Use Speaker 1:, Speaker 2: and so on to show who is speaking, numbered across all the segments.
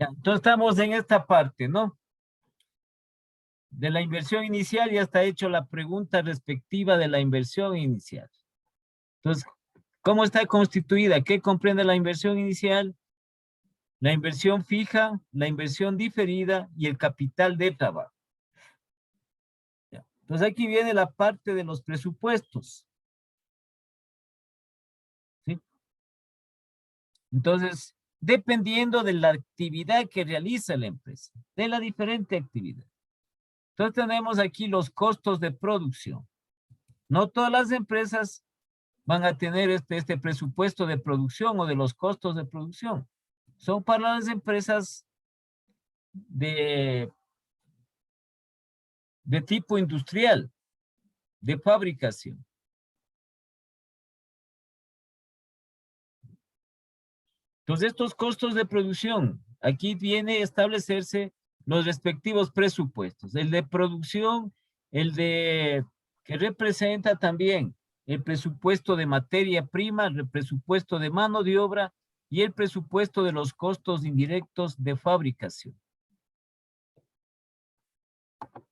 Speaker 1: Ya, entonces estamos en esta parte, ¿no? De la inversión inicial ya está hecho la pregunta respectiva de la inversión inicial. Entonces, ¿cómo está constituida? ¿Qué comprende la inversión inicial? La inversión fija, la inversión diferida y el capital de trabajo. Ya. Entonces aquí viene la parte de los presupuestos. ¿Sí? Entonces, dependiendo de la actividad que realiza la empresa, de la diferente actividad. Entonces tenemos aquí los costos de producción. No todas las empresas van a tener este presupuesto de producción o de los costos de producción. Son para las empresas de tipo industrial, de fabricación. Entonces, estos costos de producción, aquí viene a establecerse los respectivos presupuestos. El de producción, que representa también el presupuesto de materia prima, el presupuesto de mano de obra y el presupuesto de los costos indirectos de fabricación.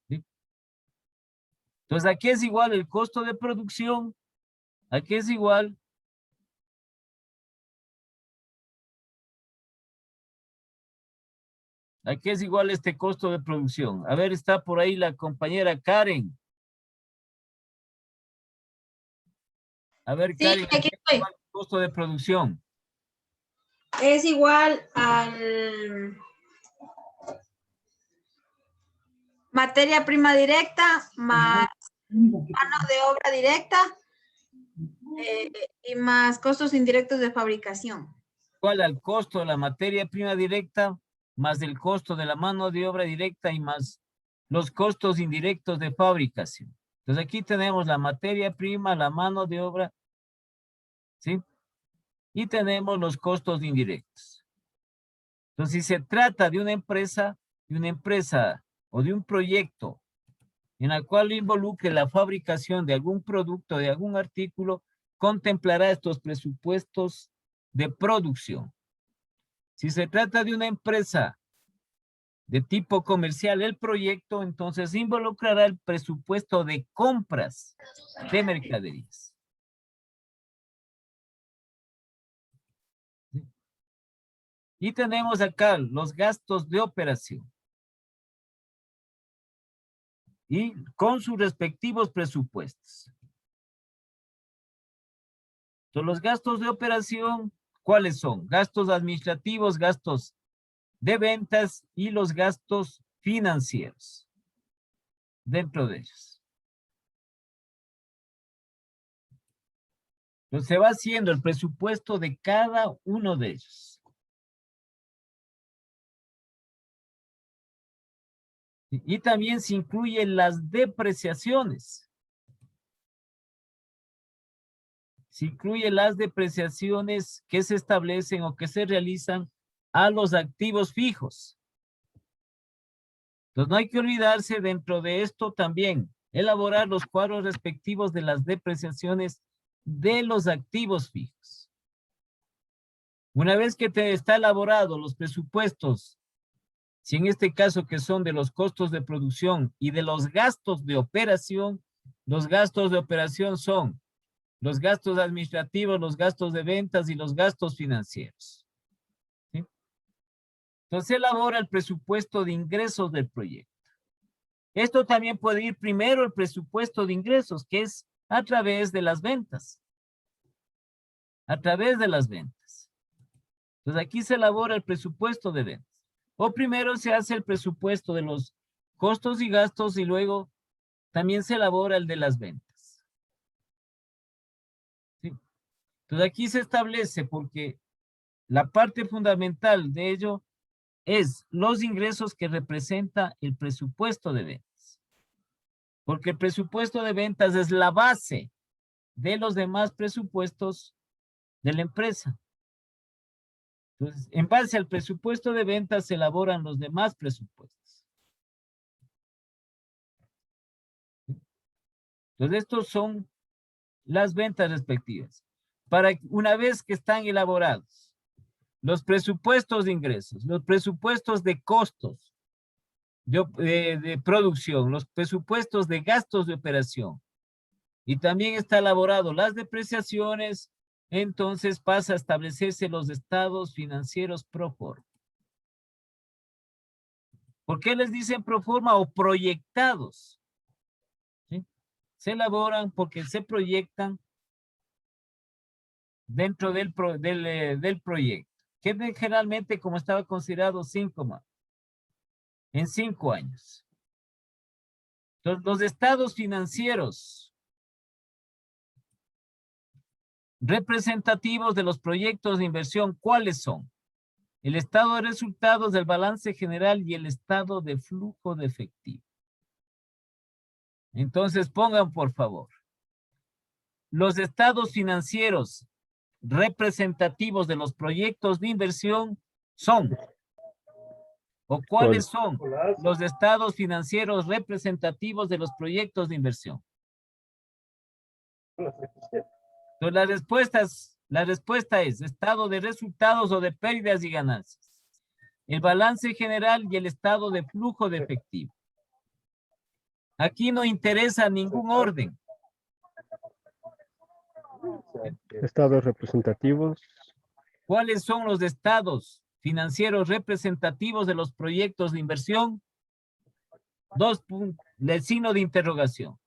Speaker 1: ¿Sí? Entonces, aquí es igual el costo de producción, aquí es igual este costo de producción. A ver, está por ahí la compañera Karen. A ver,
Speaker 2: Sí,
Speaker 1: Karen,
Speaker 2: aquí
Speaker 1: ¿qué es
Speaker 2: estoy.
Speaker 1: igual el costo de producción?
Speaker 2: Es igual al materia prima directa más mano de obra directa y más costos indirectos de fabricación.
Speaker 1: Igual al costo de la materia prima directa, más el costo de la mano de obra directa y más los costos indirectos de fabricación. Entonces aquí tenemos la materia prima, la mano de obra, ¿sí? Y tenemos los costos indirectos. Entonces, si se trata de una empresa o de un proyecto en el cual involucre la fabricación de algún producto, de algún artículo, contemplará estos presupuestos de producción. Si se trata de una empresa de tipo comercial, el proyecto entonces involucrará el presupuesto de compras de mercaderías. Y tenemos acá los gastos de operación. Y con sus respectivos presupuestos. Entonces, los gastos de operación, ¿cuáles son? Gastos administrativos, gastos de ventas y los gastos financieros dentro de ellos. Entonces, se va haciendo el presupuesto de cada uno de ellos. Y también se incluyen las depreciaciones. Se incluyen las depreciaciones que se establecen o que se realizan a los activos fijos. Entonces no hay que olvidarse dentro de esto también elaborar los cuadros respectivos de las depreciaciones de los activos fijos. Una vez que te está elaborado los presupuestos, si en este caso que son de los costos de producción y de los gastos de operación, los gastos de operación son los gastos administrativos, los gastos de ventas y los gastos financieros. ¿Sí? Entonces se elabora el presupuesto de ingresos del proyecto. Esto también puede ir primero el presupuesto de ingresos, que es a través de las ventas. A través de las ventas. Entonces aquí se elabora el presupuesto de ventas. O primero se hace el presupuesto de los costos y gastos y luego también se elabora el de las ventas. ¿Sí? Entonces aquí se establece porque la parte fundamental de ello es los ingresos que representa el presupuesto de ventas. Porque el presupuesto de ventas es la base de los demás presupuestos de la empresa. Entonces, en base al presupuesto de ventas se elaboran los demás presupuestos. Entonces, estos son las ventas respectivas. Para una vez que están elaborados, los presupuestos de ingresos, los presupuestos de costos de producción, los presupuestos de gastos de operación. Y también está elaborado las depreciaciones, entonces pasa a establecerse los estados financieros pro forma. ¿Por qué les dicen pro forma o proyectados? ¿Sí? Se elaboran porque se proyectan dentro del proyecto, que generalmente, como estaba considerado, en 5 años. Los estados financieros representativos de los proyectos de inversión, ¿cuáles son? El estado de resultados del balance general y el estado de flujo de efectivo. Entonces pongan, por favor, los estados financieros representativos de los proyectos de inversión son, o cuáles son los estados financieros representativos de los proyectos de inversión. Entonces la respuesta es estado de resultados o de pérdidas y ganancias, el balance general y el estado de flujo de efectivo. Aquí no interesa ningún orden.
Speaker 3: Estados representativos.
Speaker 1: ¿Cuáles son los estados financieros representativos de los proyectos de inversión? El signo de interrogación.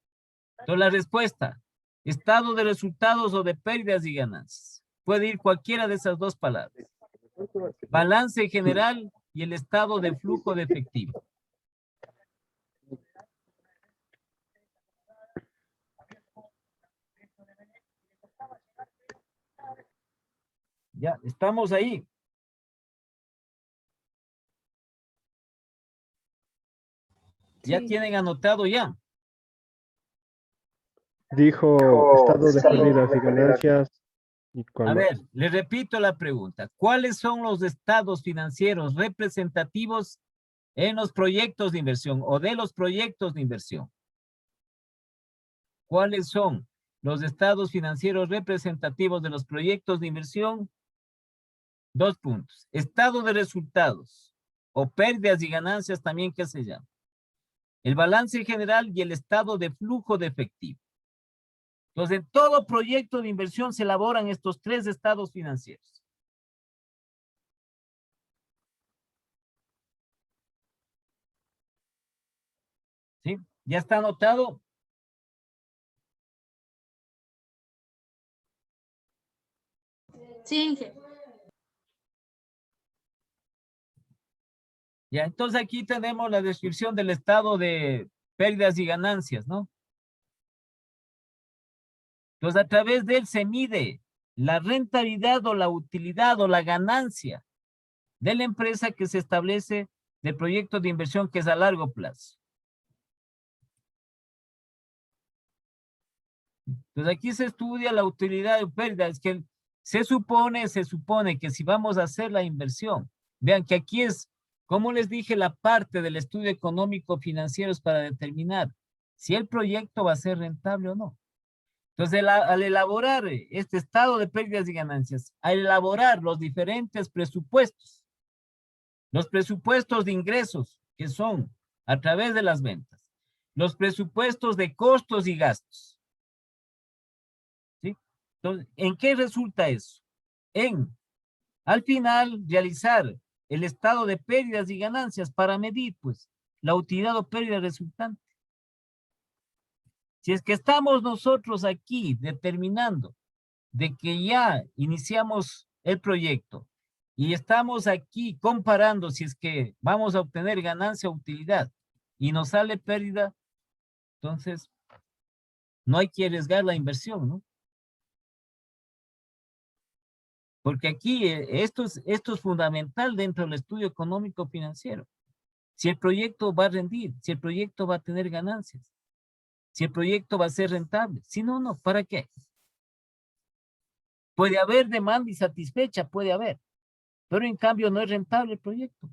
Speaker 1: Entonces la respuesta, estado de resultados o de pérdidas y ganancias. Puede ir cualquiera de esas dos palabras. Balance general y el estado de flujo de efectivo. Ya, estamos ahí. Ya tienen anotado ya.
Speaker 3: Dijo estado de pérdidas y ganancias. ¿Y cuál
Speaker 1: A
Speaker 3: más?
Speaker 1: ver, le repito la pregunta. ¿Cuáles son los estados financieros representativos en los proyectos de inversión o de los proyectos de inversión? ¿Cuáles son los estados financieros representativos de los proyectos de inversión? 2 puntos. Estado de resultados o pérdidas y ganancias también, ¿qué se llama? El balance general y el estado de flujo de efectivo. Entonces, en todo proyecto de inversión se elaboran estos 3 estados financieros. ¿Sí? ¿Ya está anotado?
Speaker 2: Sí, Inge.
Speaker 1: Ya, entonces aquí tenemos la descripción del estado de pérdidas y ganancias, ¿no? Entonces, a través de él se mide la rentabilidad o la utilidad o la ganancia de la empresa que se establece del proyecto de inversión que es a largo plazo. Entonces, aquí se estudia la utilidad de pérdidas, que se supone que si vamos a hacer la inversión, vean que aquí es, como les dije, la parte del estudio económico financiero es para determinar si el proyecto va a ser rentable o no. Entonces, al elaborar este estado de pérdidas y ganancias, al elaborar los diferentes presupuestos, los presupuestos de ingresos, que son a través de las ventas, los presupuestos de costos y gastos, ¿sí? Entonces, ¿en qué resulta eso? Al final, realizar el estado de pérdidas y ganancias para medir, pues, la utilidad o pérdida resultante. Si es que estamos nosotros aquí determinando de que ya iniciamos el proyecto y estamos aquí comparando si es que vamos a obtener ganancia o utilidad y nos sale pérdida, entonces no hay que arriesgar la inversión, ¿no? Porque aquí esto es fundamental dentro del estudio económico financiero. Si el proyecto va a rendir, si el proyecto va a tener ganancias, si el proyecto va a ser rentable. Si no, no, ¿para qué? Puede haber demanda insatisfecha, puede haber, pero en cambio no es rentable el proyecto.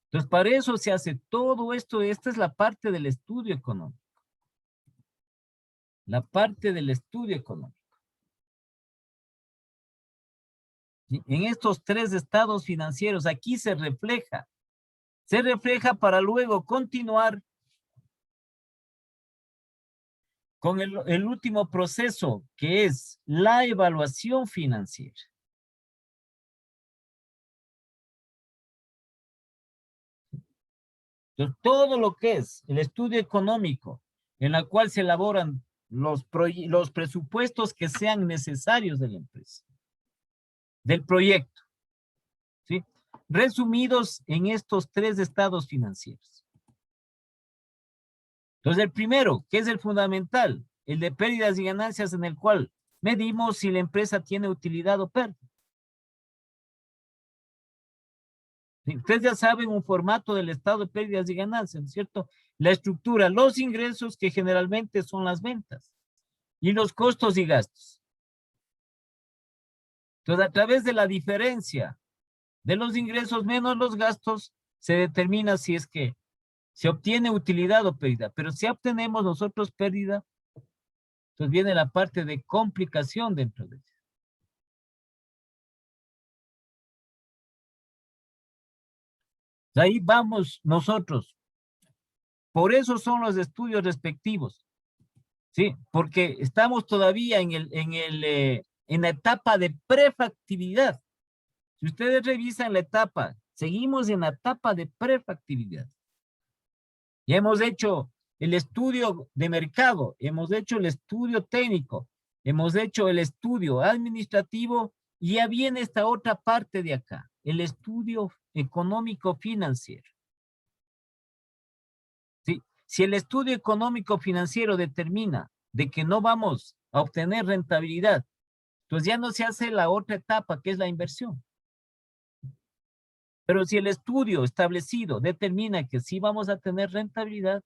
Speaker 1: Entonces, para eso se hace todo esto. Esta es la parte del estudio económico. La parte del estudio económico. ¿Sí? En estos tres estados financieros, aquí se refleja. Se refleja para luego continuar con el último proceso, que es la evaluación financiera. Entonces, todo lo que es el estudio económico, en el cual se elaboran los presupuestos que sean necesarios de la empresa, del proyecto, ¿sí? Resumidos en estos tres estados financieros. Entonces, el primero, que es el fundamental, el de pérdidas y ganancias, en el cual medimos si la empresa tiene utilidad o pérdida. ¿Sí? Ustedes ya saben un formato del estado de pérdidas y ganancias, ¿no es cierto? La estructura, los ingresos, que generalmente son las ventas, y los costos y gastos. Entonces, a través de la diferencia de los ingresos menos los gastos, se determina si es que se obtiene utilidad o pérdida. Pero si obtenemos nosotros pérdida, entonces viene la parte de complicación dentro de eso. Ahí vamos nosotros. Por eso son los estudios respectivos. ¿Sí? Porque estamos todavía en la etapa de prefactibilidad. Si ustedes revisan la etapa, seguimos en la etapa de prefactibilidad. Ya hemos hecho el estudio de mercado, hemos hecho el estudio técnico, hemos hecho el estudio administrativo, y ya viene esta otra parte de acá, el estudio económico financiero. ¿Sí? Si el estudio económico financiero determina de que no vamos a obtener rentabilidad, entonces ya no se hace la otra etapa, que es la inversión. Pero si el estudio establecido determina que sí vamos a tener rentabilidad,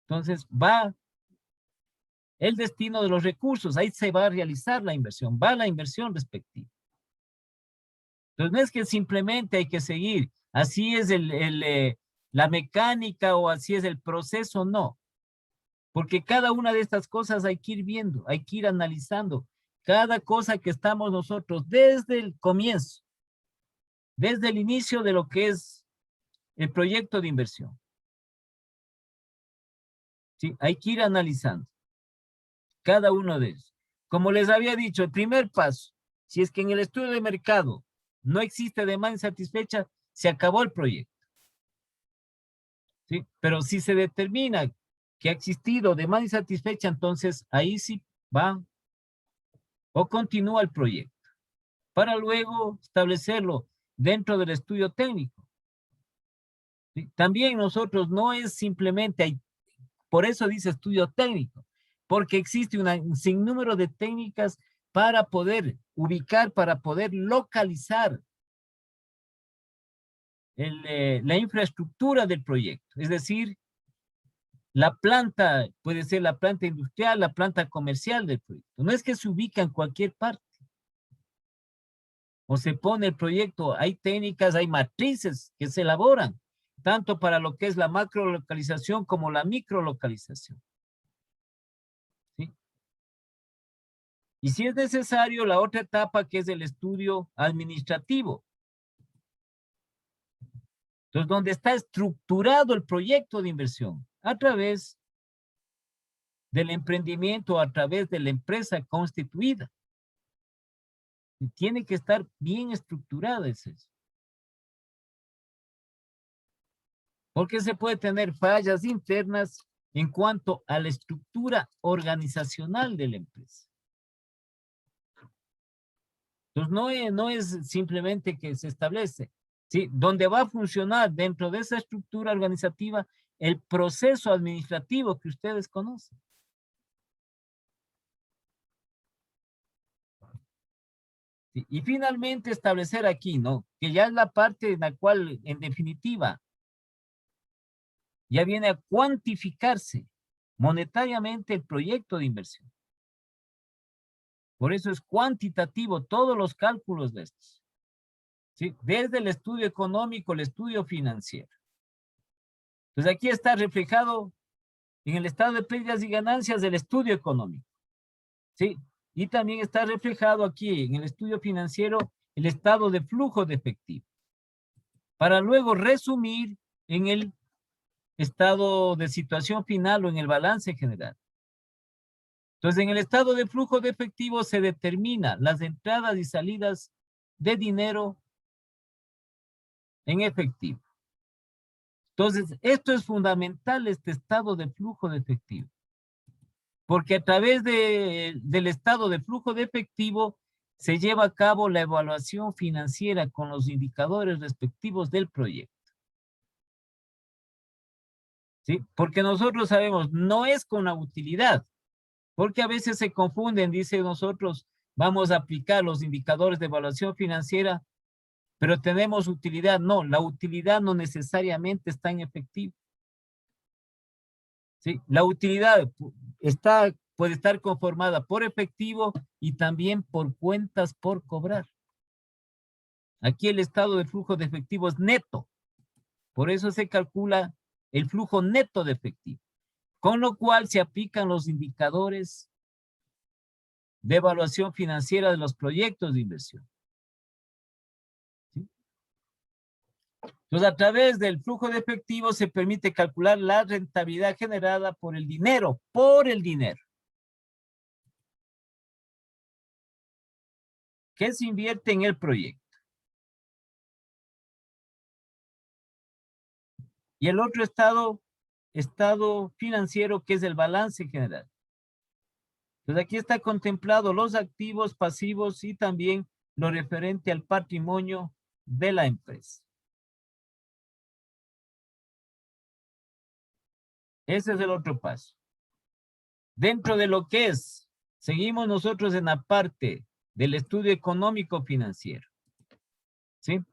Speaker 1: entonces va el destino de los recursos, ahí se va a realizar la inversión, va la inversión respectiva. Entonces no es que simplemente hay que seguir, así es la mecánica o así es el proceso, no. Porque cada una de estas cosas hay que ir viendo, hay que ir analizando cada cosa que estamos nosotros desde el comienzo, desde el inicio de lo que es el proyecto de inversión. ¿Sí? Hay que ir analizando cada uno de ellos. Como les había dicho, el primer paso, si es que en el estudio de mercado no existe demanda insatisfecha, se acabó el proyecto. ¿Sí? Pero si se determina que ha existido demanda insatisfecha, entonces ahí sí va o continúa el proyecto, para luego establecerlo dentro del estudio técnico. ¿Sí? También nosotros no es simplemente, por eso dice estudio técnico, porque existe un sinnúmero de técnicas para poder ubicar, para poder localizar la infraestructura del proyecto. Es decir, la planta, puede ser la planta industrial, la planta comercial del proyecto. No es que se ubica en cualquier parte o se pone el proyecto. Hay técnicas, hay matrices que se elaboran, tanto para lo que es la macrolocalización como la microlocalización. ¿Sí? Y si es necesario, la otra etapa, que es el estudio administrativo. Entonces, donde está estructurado el proyecto de inversión a través del emprendimiento, a través de la empresa constituida. Y tiene que estar bien estructurada eso. Porque se puede tener fallas internas en cuanto a la estructura organizacional de la empresa. Entonces, no es simplemente que se establece, ¿sí? Donde va a funcionar dentro de esa estructura organizativa el proceso administrativo que ustedes conocen. ¿Sí? Y finalmente establecer aquí, ¿no? Que ya es la parte en la cual, en definitiva, ya viene a cuantificarse monetariamente el proyecto de inversión. Por eso es cuantitativo todos los cálculos de estos. ¿Sí? Desde el estudio económico, el estudio financiero. Entonces aquí está reflejado en el estado de pérdidas y ganancias del estudio económico. ¿Sí? Y también está reflejado aquí en el estudio financiero el estado de flujo de efectivo, para luego resumir en el estado de situación final o en el balance general. Entonces, en el estado de flujo de efectivo se determina las entradas y salidas de dinero en efectivo. Entonces, esto es fundamental, este estado de flujo de efectivo. Porque a través del estado de flujo de efectivo se lleva a cabo la evaluación financiera con los indicadores respectivos del proyecto. ¿Sí? Porque nosotros sabemos, no es con la utilidad, porque a veces se confunden, dice nosotros, vamos a aplicar los indicadores de evaluación financiera, pero tenemos utilidad. No, la utilidad no necesariamente está en efectivo. ¿Sí? La utilidad puede estar conformada por efectivo y también por cuentas por cobrar. Aquí el estado de flujo de efectivo es neto. Por eso se calcula el flujo neto de efectivo. Con lo cual se aplican los indicadores de evaluación financiera de los proyectos de inversión. ¿Sí? Entonces, a través del flujo de efectivo se permite calcular la rentabilidad generada por el dinero, que se invierte en el proyecto. Y el otro estado financiero, que es el balance general. Entonces aquí está contemplado los activos, pasivos y también lo referente al patrimonio de la empresa. Ese es el otro paso. Dentro de lo que es, seguimos nosotros en la parte del estudio económico financiero. ¿Sí?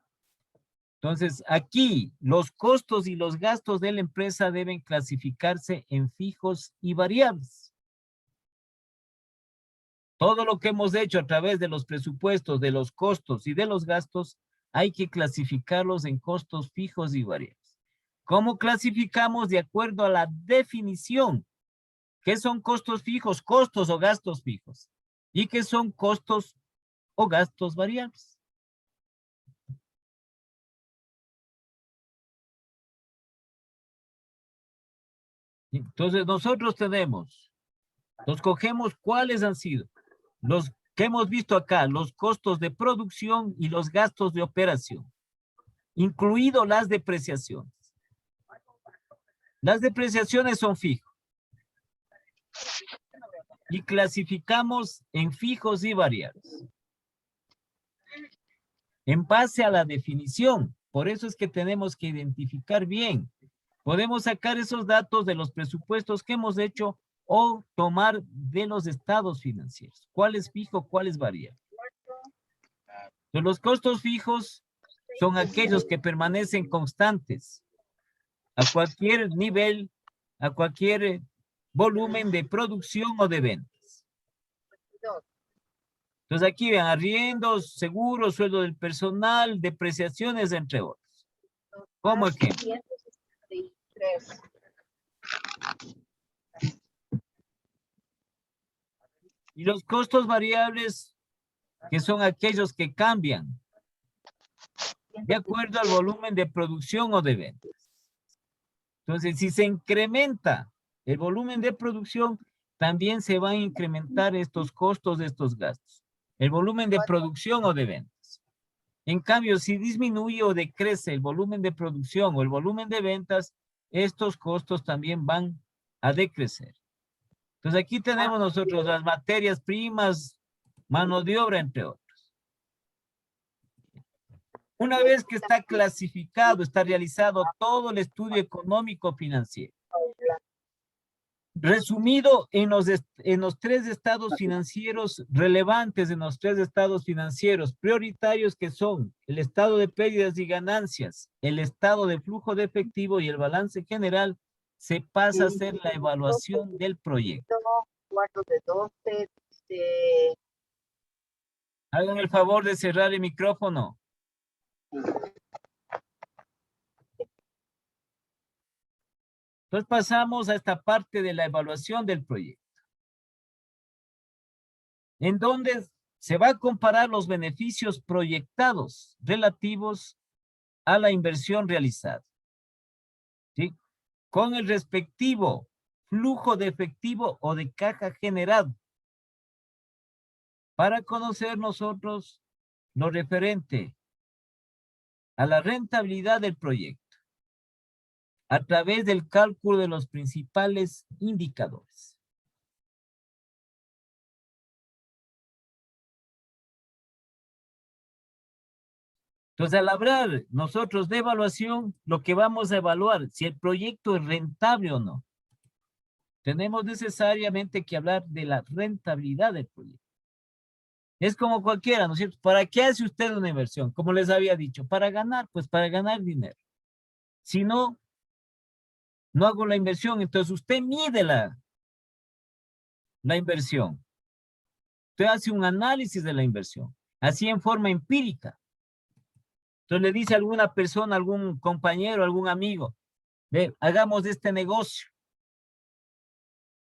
Speaker 1: Entonces, aquí los costos y los gastos de la empresa deben clasificarse en fijos y variables. Todo lo que hemos hecho a través de los presupuestos, de los costos y de los gastos, hay que clasificarlos en costos fijos y variables. ¿Cómo clasificamos? De acuerdo a la definición. ¿Qué son costos fijos? Costos o gastos fijos. ¿Y qué son costos o gastos variables? Entonces nosotros cogemos cuáles han sido los que hemos visto acá, los costos de producción y los gastos de operación, incluido las depreciaciones. Las depreciaciones son fijos. Y clasificamos en fijos y variables. En base a la definición. Por eso es que tenemos que identificar bien. Podemos sacar esos datos de los presupuestos que hemos hecho o tomar de los estados financieros. ¿Cuál es fijo, cuál es variable? Entonces, los costos fijos son aquellos que permanecen constantes a cualquier nivel, a cualquier volumen de producción o de ventas. Entonces aquí ven arriendos, seguros, sueldo del personal, depreciaciones, entre otros. Como ejemplo. Y los costos variables, que son aquellos que cambian de acuerdo al volumen de producción o de ventas. Entonces, si se incrementa el volumen de producción, también se van a incrementar estos costos de estos gastos. El volumen de producción o de ventas. En cambio, si disminuye o decrece el volumen de producción o el volumen de ventas, estos costos también van a decrecer. Entonces, aquí tenemos nosotros las materias primas, mano de obra, entre otros. Una vez que está clasificado, está realizado todo el estudio económico financiero, resumido en los tres estados financieros relevantes, en los tres estados financieros prioritarios, que son el estado de pérdidas y ganancias, el estado de flujo de efectivo y el balance general, se pasa a hacer la evaluación del proyecto. Hagan el favor de cerrar el micrófono. Entonces pasamos a esta parte de la evaluación del proyecto, en donde se va a comparar los beneficios proyectados relativos a la inversión realizada, ¿sí? Con el respectivo flujo de efectivo o de caja generado, para conocer nosotros lo referente a la rentabilidad del proyecto a través del cálculo de los principales indicadores. Entonces, al hablar nosotros de evaluación, lo que vamos a evaluar, si el proyecto es rentable o no. Tenemos necesariamente que hablar de la rentabilidad del proyecto. Es como cualquiera, ¿no es cierto? ¿Para qué hace usted una inversión? Como les había dicho, para ganar, pues para ganar dinero. Si no, no hago la inversión. Entonces usted mide la inversión. Usted hace un análisis de la inversión, así en forma empírica. Entonces le dice a alguna persona, algún compañero, algún amigo, ve, hagamos este negocio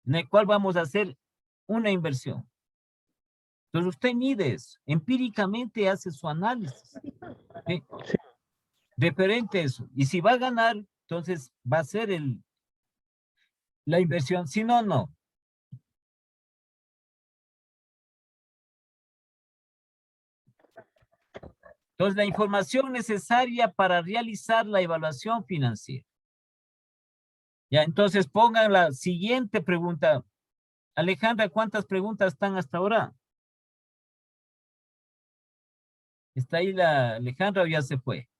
Speaker 1: en el cual vamos a hacer una inversión. Entonces usted mide eso, empíricamente hace su análisis. ¿Sí? Referente a eso. Y si va a ganar, entonces va a ser la inversión. Si no, no. Entonces, la información necesaria para realizar la evaluación financiera. Ya, entonces pongan la siguiente pregunta. Alejandra, ¿cuántas preguntas están hasta ahora? ¿Está ahí la Alejandra o ya se fue?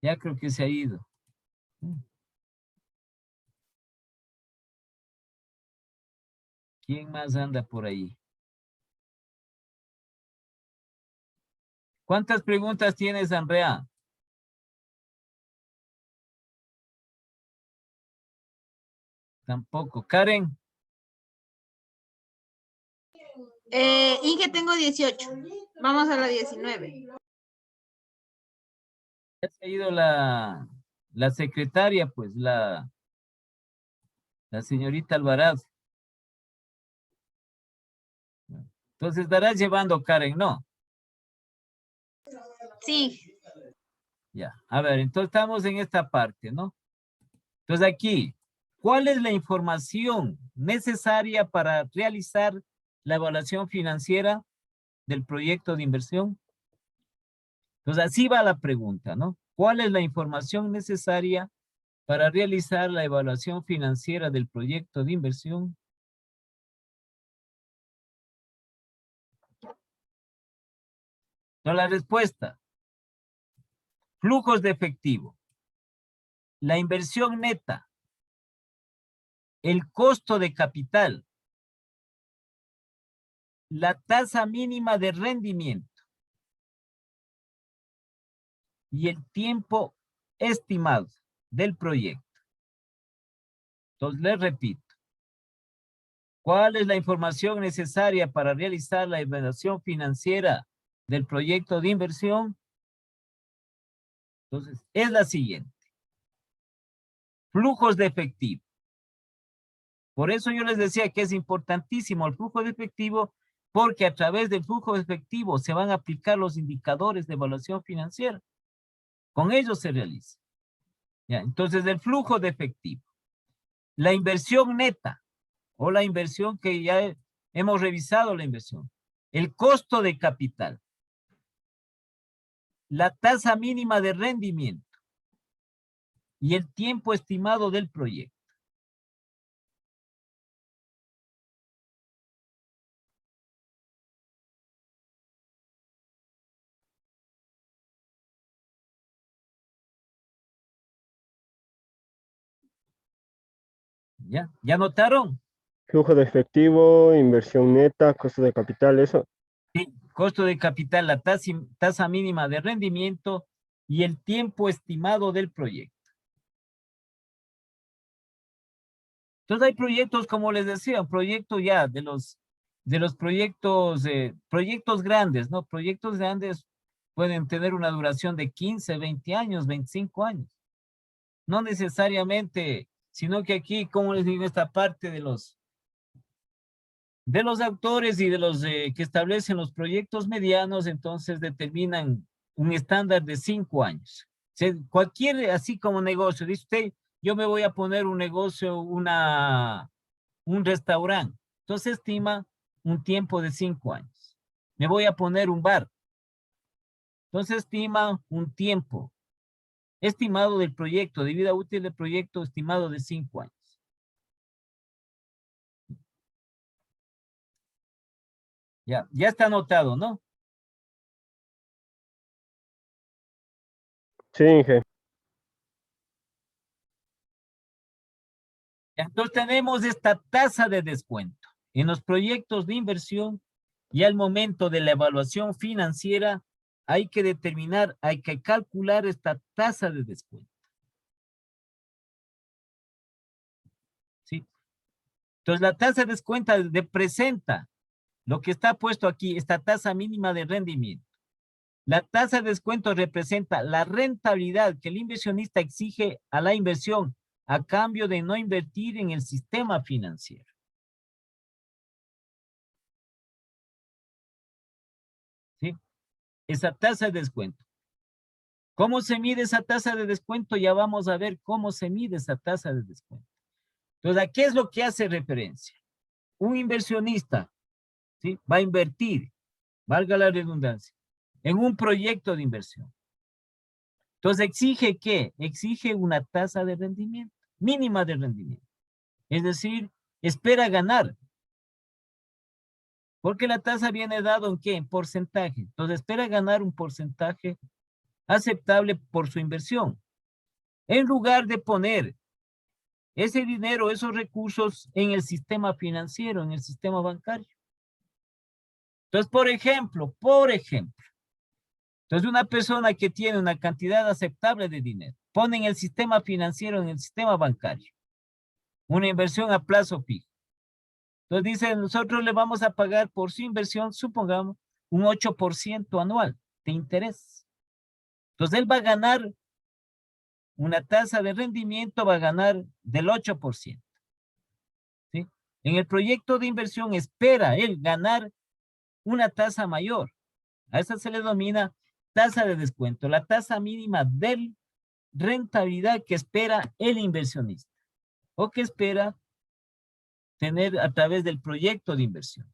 Speaker 1: Ya creo que se ha ido. ¿Quién más anda por ahí? ¿Cuántas preguntas tienes, Andrea? Tampoco. Karen.
Speaker 2: Inge, tengo 18. Vamos a la 19.
Speaker 1: Ya se ha ido la secretaria, pues, la señorita Alvarado. Entonces, estarás llevando, Karen, ¿no?
Speaker 2: Sí.
Speaker 1: Ya, a ver, entonces estamos en esta parte, ¿no? Entonces aquí, ¿cuál es la información necesaria para realizar la evaluación financiera del proyecto de inversión? Entonces así va la pregunta, ¿no? ¿Cuál es la información necesaria para realizar la evaluación financiera del proyecto de inversión? No, la respuesta. Flujos de efectivo. La inversión neta. El costo de capital. La tasa mínima de rendimiento. Y el tiempo estimado del proyecto. Entonces, les repito. ¿Cuál es la información necesaria para realizar la evaluación financiera del proyecto de inversión? Entonces, es la siguiente. Flujos de efectivo. Por eso yo les decía que es importantísimo el flujo de efectivo, porque a través del flujo de efectivo se van a aplicar los indicadores de evaluación financiera. Con ellos se realiza. ¿Ya? Entonces, el flujo de efectivo. La inversión neta, o la inversión que ya hemos revisado la inversión. El costo de capital. La tasa mínima de rendimiento y el tiempo estimado del proyecto. ¿Ya? ¿Ya notaron?
Speaker 3: Flujo de efectivo, inversión neta, costo de capital, eso.
Speaker 1: Sí, costo de capital, la tasa mínima de rendimiento y el tiempo estimado del proyecto. Entonces hay proyectos, como les decía, un proyecto ya de los proyectos grandes, ¿no? Proyectos grandes pueden tener una duración de 15, 20 años, 25 años. No necesariamente, sino que aquí, como les digo, esta parte de los de los autores y de los que establecen los proyectos medianos, entonces determinan un estándar de 5 años. Cualquier, así como negocio, dice usted, yo me voy a poner un negocio, un restaurante. Entonces estima un tiempo de 5 años. Me voy a poner un bar. Entonces estima un tiempo estimado del proyecto, de vida útil del proyecto estimado de 5 años. Ya está anotado, ¿no?
Speaker 3: Sí, Inge.
Speaker 1: Entonces tenemos esta tasa de descuento en los proyectos de inversión y al momento de la evaluación financiera hay que determinar, hay que calcular esta tasa de descuento. ¿Sí? Entonces la tasa de descuento representa lo que está puesto aquí, esta tasa mínima de rendimiento. La tasa de descuento representa la rentabilidad que el inversionista exige a la inversión a cambio de no invertir en el sistema financiero. ¿Sí? Esa tasa de descuento. ¿Cómo se mide esa tasa de descuento? Ya vamos a ver cómo se mide esa tasa de descuento. Entonces, ¿a qué es lo que hace referencia? Un inversionista, ¿sí? Va a invertir, valga la redundancia, en un proyecto de inversión. Entonces, ¿exige qué? Exige una tasa de rendimiento, mínima de rendimiento. Es decir, espera ganar. Porque la tasa viene dado en qué? En porcentaje. Entonces, espera ganar un porcentaje aceptable por su inversión. En lugar de poner ese dinero, esos recursos en el sistema financiero, en el sistema bancario. Entonces, por ejemplo, entonces una persona que tiene una cantidad aceptable de dinero, pone en el sistema financiero, en el sistema bancario, una inversión a plazo fijo. Entonces dice, nosotros le vamos a pagar por su inversión, supongamos, un 8% anual de interés. Entonces él va a ganar una tasa de rendimiento, va a ganar del 8%. ¿Sí? En el proyecto de inversión espera él ganar una tasa mayor. A esa se le denomina tasa de descuento, la tasa mínima de rentabilidad que espera el inversionista o que espera tener a través del proyecto de inversión.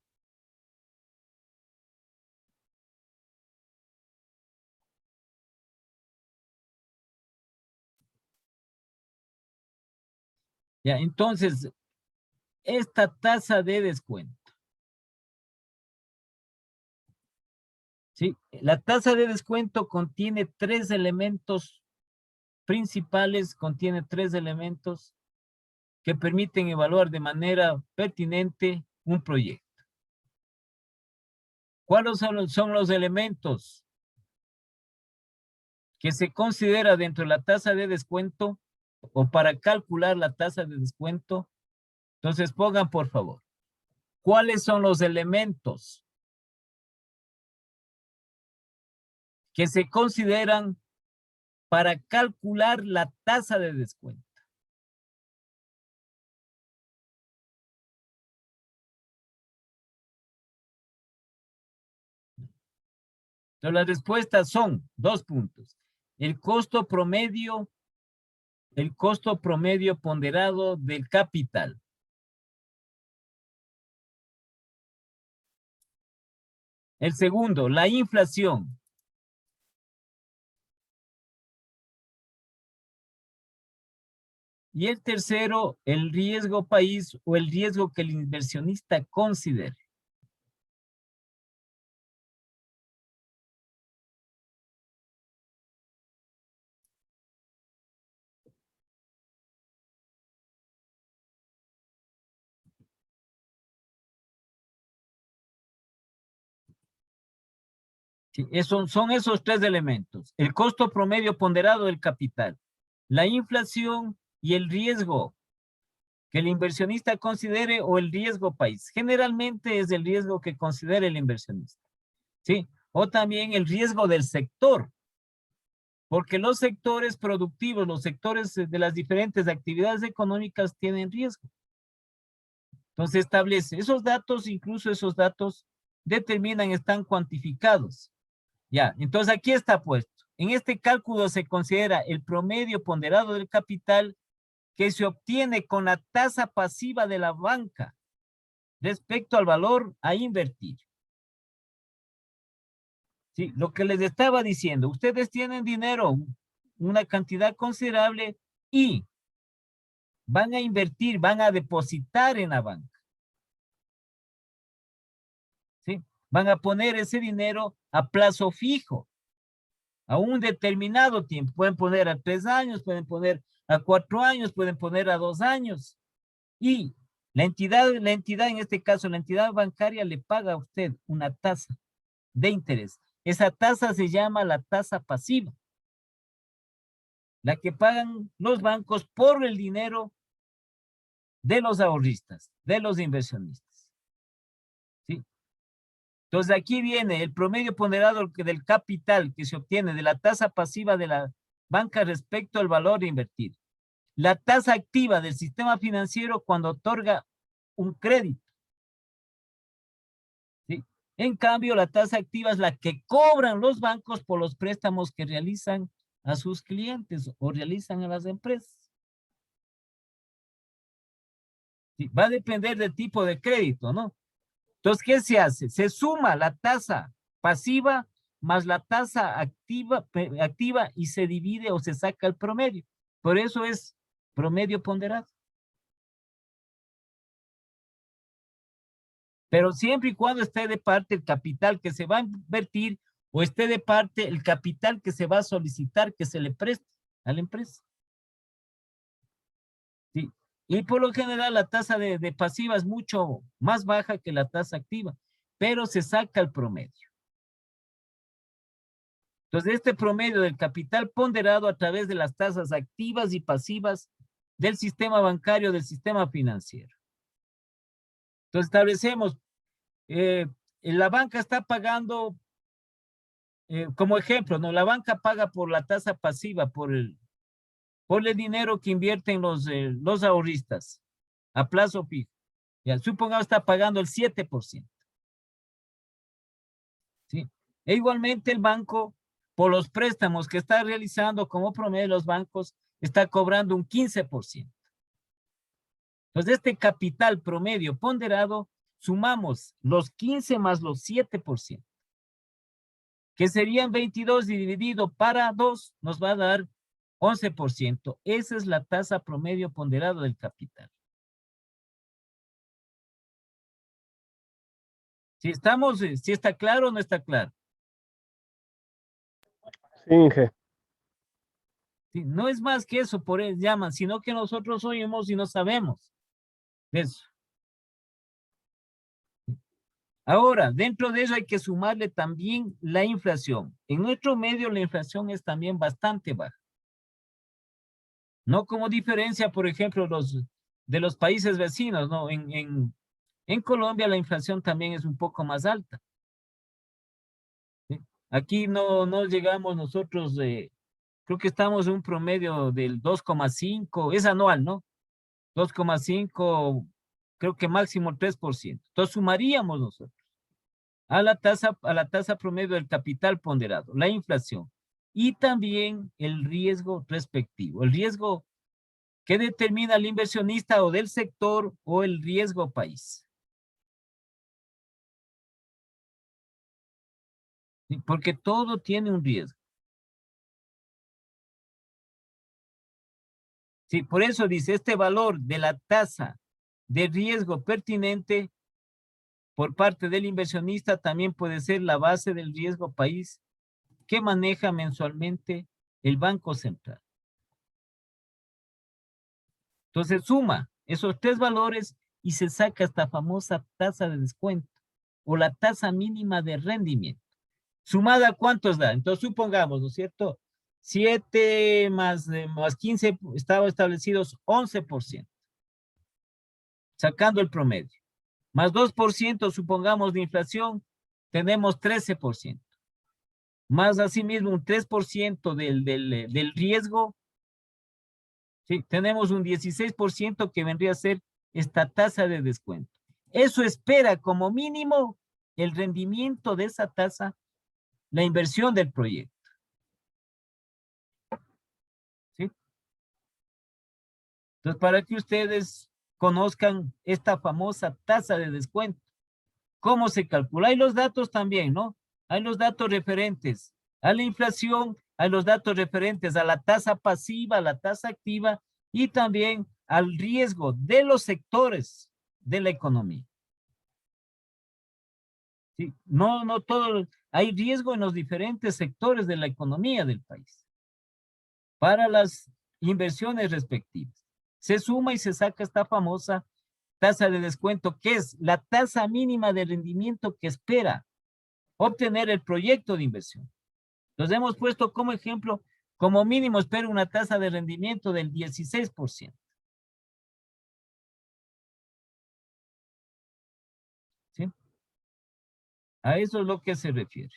Speaker 1: Ya, entonces, esta tasa de descuento. ¿Sí? La tasa de descuento contiene 3 elementos principales, contiene 3 elementos que permiten evaluar de manera pertinente un proyecto. ¿Cuáles son los elementos que se considera dentro de la tasa de descuento o para calcular la tasa de descuento? Entonces pongan por favor, ¿cuáles son los elementos que se consideran para calcular la tasa de descuento? Entonces las respuestas son 2 puntos. El costo promedio ponderado del capital. El segundo, la inflación. Y el tercero, el riesgo país o el riesgo que el inversionista considere. Sí, son esos 3 elementos. El costo promedio ponderado del capital, la inflación y el riesgo que el inversionista considere o el riesgo país. Generalmente es el riesgo que considere el inversionista. ¿Sí? O también el riesgo del sector. Porque los sectores productivos, los sectores de las diferentes actividades económicas tienen riesgo. Entonces establece esos datos, incluso esos datos determinan, están cuantificados. Ya, entonces aquí está puesto. En este cálculo se considera el promedio ponderado del capital que se obtiene con la tasa pasiva de la banca respecto al valor a invertir. Sí, lo que les estaba diciendo, ustedes tienen dinero, una cantidad considerable y van a invertir, van a depositar en la banca. ¿Sí? Van a poner ese dinero a plazo fijo, a un determinado tiempo. Pueden poner a 3 años, pueden poner a 4 años, pueden poner a 2 años. Y la entidad, en este caso, la entidad bancaria le paga a usted una tasa de interés. Esa tasa se llama la tasa pasiva, la que pagan los bancos por el dinero de los ahorristas, de los inversionistas. ¿Sí? Entonces aquí viene el promedio ponderado del capital que se obtiene de la tasa pasiva de la banca respecto al valor de invertir. La tasa activa del sistema financiero cuando otorga un crédito. ¿Sí? En cambio, la tasa activa es la que cobran los bancos por los préstamos que realizan a sus clientes o realizan a las empresas. ¿Sí? Va a depender del tipo de crédito, ¿no? Entonces, ¿qué se hace? Se suma la tasa pasiva más la tasa activa y se divide o se saca el promedio. Por eso es promedio ponderado. Pero siempre y cuando esté de parte el capital que se va a invertir o esté de parte el capital que se va a solicitar que se le preste a la empresa. ¿Sí? Y por lo general la tasa de pasiva es mucho más baja que la tasa activa, pero se saca el promedio. Entonces, este promedio del capital ponderado a través de las tasas activas y pasivas del sistema bancario, del sistema financiero. Entonces, establecemos, la banca está pagando, como ejemplo, ¿no? La banca paga por la tasa pasiva, por el dinero que invierten los ahorristas a plazo fijo. Ya, supongamos está pagando el 7%. ¿Sí? E igualmente el banco, por los préstamos que está realizando como promedio los bancos, está cobrando un 15%. Entonces, este capital promedio ponderado, sumamos los 15 más los 7%, que serían 22 dividido para 2, nos va a dar 11%. Esa es la tasa promedio ponderado del capital. Si estamos, si está claro o no está claro.
Speaker 3: Sí, Inge.
Speaker 1: Sí, no es más que eso, por eso llaman, sino que nosotros oímos y no sabemos eso. Ahora, dentro de eso hay que sumarle también la inflación. En nuestro medio la inflación es también bastante baja. No como diferencia, por ejemplo, de los países vecinos, ¿no? En Colombia la inflación también es un poco más alta. ¿Sí? Aquí no llegamos nosotros, creo que estamos en un promedio del 2,5, es anual, ¿no? 2,5, creo que máximo el 3%. Entonces sumaríamos nosotros a la tasa promedio del capital ponderado, la inflación, y también el riesgo respectivo, el riesgo que determina el inversionista o del sector o el riesgo país. ¿Sí? Porque todo tiene un riesgo. Sí, por eso dice, este valor de la tasa de riesgo pertinente por parte del inversionista también puede ser la base del riesgo país que maneja mensualmente el Banco Central. Entonces suma esos 3 valores y se saca esta famosa tasa de descuento o la tasa mínima de rendimiento. Sumada, ¿cuántos da? Entonces supongamos, ¿no es cierto? 7 más 15 estaban establecidos 11%, sacando el promedio. Más 2%, supongamos, de inflación, tenemos 13%. Más asimismo un 3% del riesgo, ¿sí? Tenemos un 16% que vendría a ser esta tasa de descuento. Eso espera como mínimo el rendimiento de esa tasa, la inversión del proyecto. ¿Sí? Entonces, para que ustedes conozcan esta famosa tasa de descuento, ¿cómo se calcula? Hay los datos también, ¿no? Hay los datos referentes a la inflación, hay los datos referentes a la tasa pasiva, a la tasa activa y también al riesgo de los sectores de la economía. ¿Sí? No todo, hay riesgo en los diferentes sectores de la economía del país para las inversiones respectivas. Se suma y se saca esta famosa tasa de descuento, que es la tasa mínima de rendimiento que espera obtener el proyecto de inversión. Los hemos puesto como ejemplo, como mínimo espera una tasa de rendimiento del 16%. ¿Sí? A eso es lo que se refiere.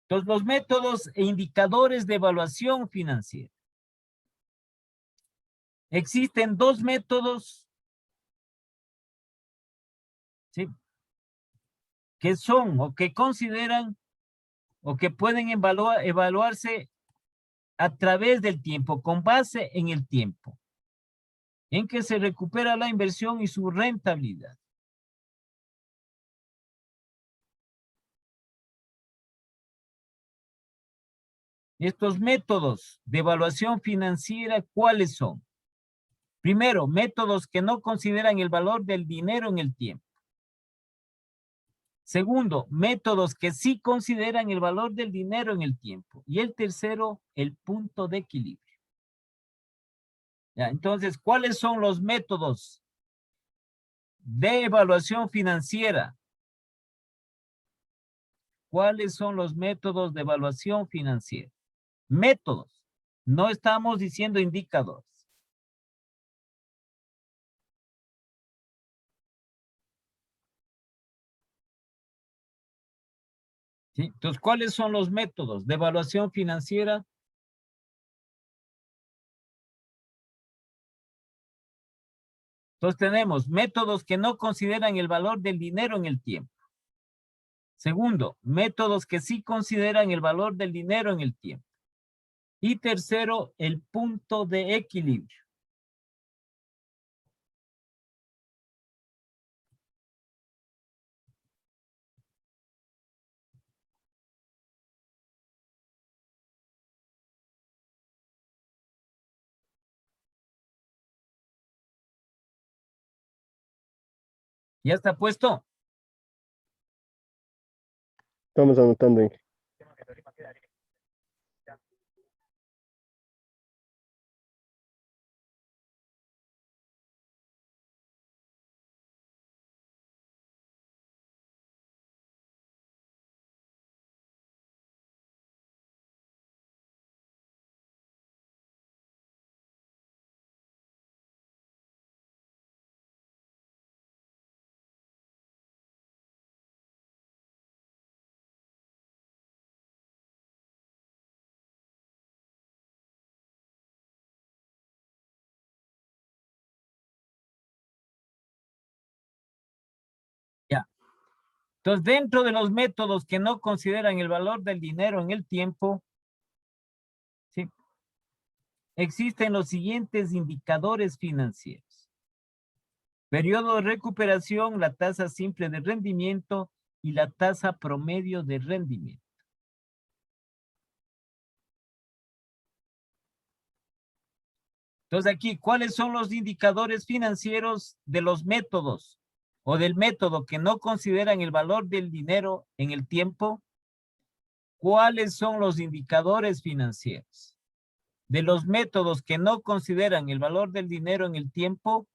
Speaker 1: Entonces, los métodos e indicadores de evaluación financiera. Existen dos métodos, ¿sí?, que son o que consideran o que pueden evaluarse a través del tiempo, con base en el tiempo, en que se recupera la inversión y su rentabilidad. Estos métodos de evaluación financiera, ¿cuáles son? Primero, métodos que no consideran el valor del dinero en el tiempo. Segundo, métodos que sí consideran el valor del dinero en el tiempo. Y el tercero, el punto de equilibrio. Ya, entonces, ¿cuáles son los métodos de evaluación financiera? ¿Cuáles son los métodos de evaluación financiera? Métodos. No estamos diciendo indicadores. ¿Sí? Entonces, ¿cuáles son los métodos de evaluación financiera? Entonces tenemos métodos que no consideran el valor del dinero en el tiempo. Segundo, métodos que sí consideran el valor del dinero en el tiempo. Y tercero, el punto de equilibrio. ¿Ya está puesto?
Speaker 3: Estamos anotando, Inge.
Speaker 1: Ya. Entonces, dentro de los métodos que no consideran el valor del dinero en el tiempo, ¿sí?, existen los siguientes indicadores financieros. Periodo de recuperación, la tasa simple de rendimiento y la tasa promedio de rendimiento. Entonces aquí, ¿cuáles son los indicadores financieros de los métodos o del método que no consideran el valor del dinero en el tiempo? ¿Cuáles son los indicadores financieros de los métodos que no consideran el valor del dinero en el tiempo?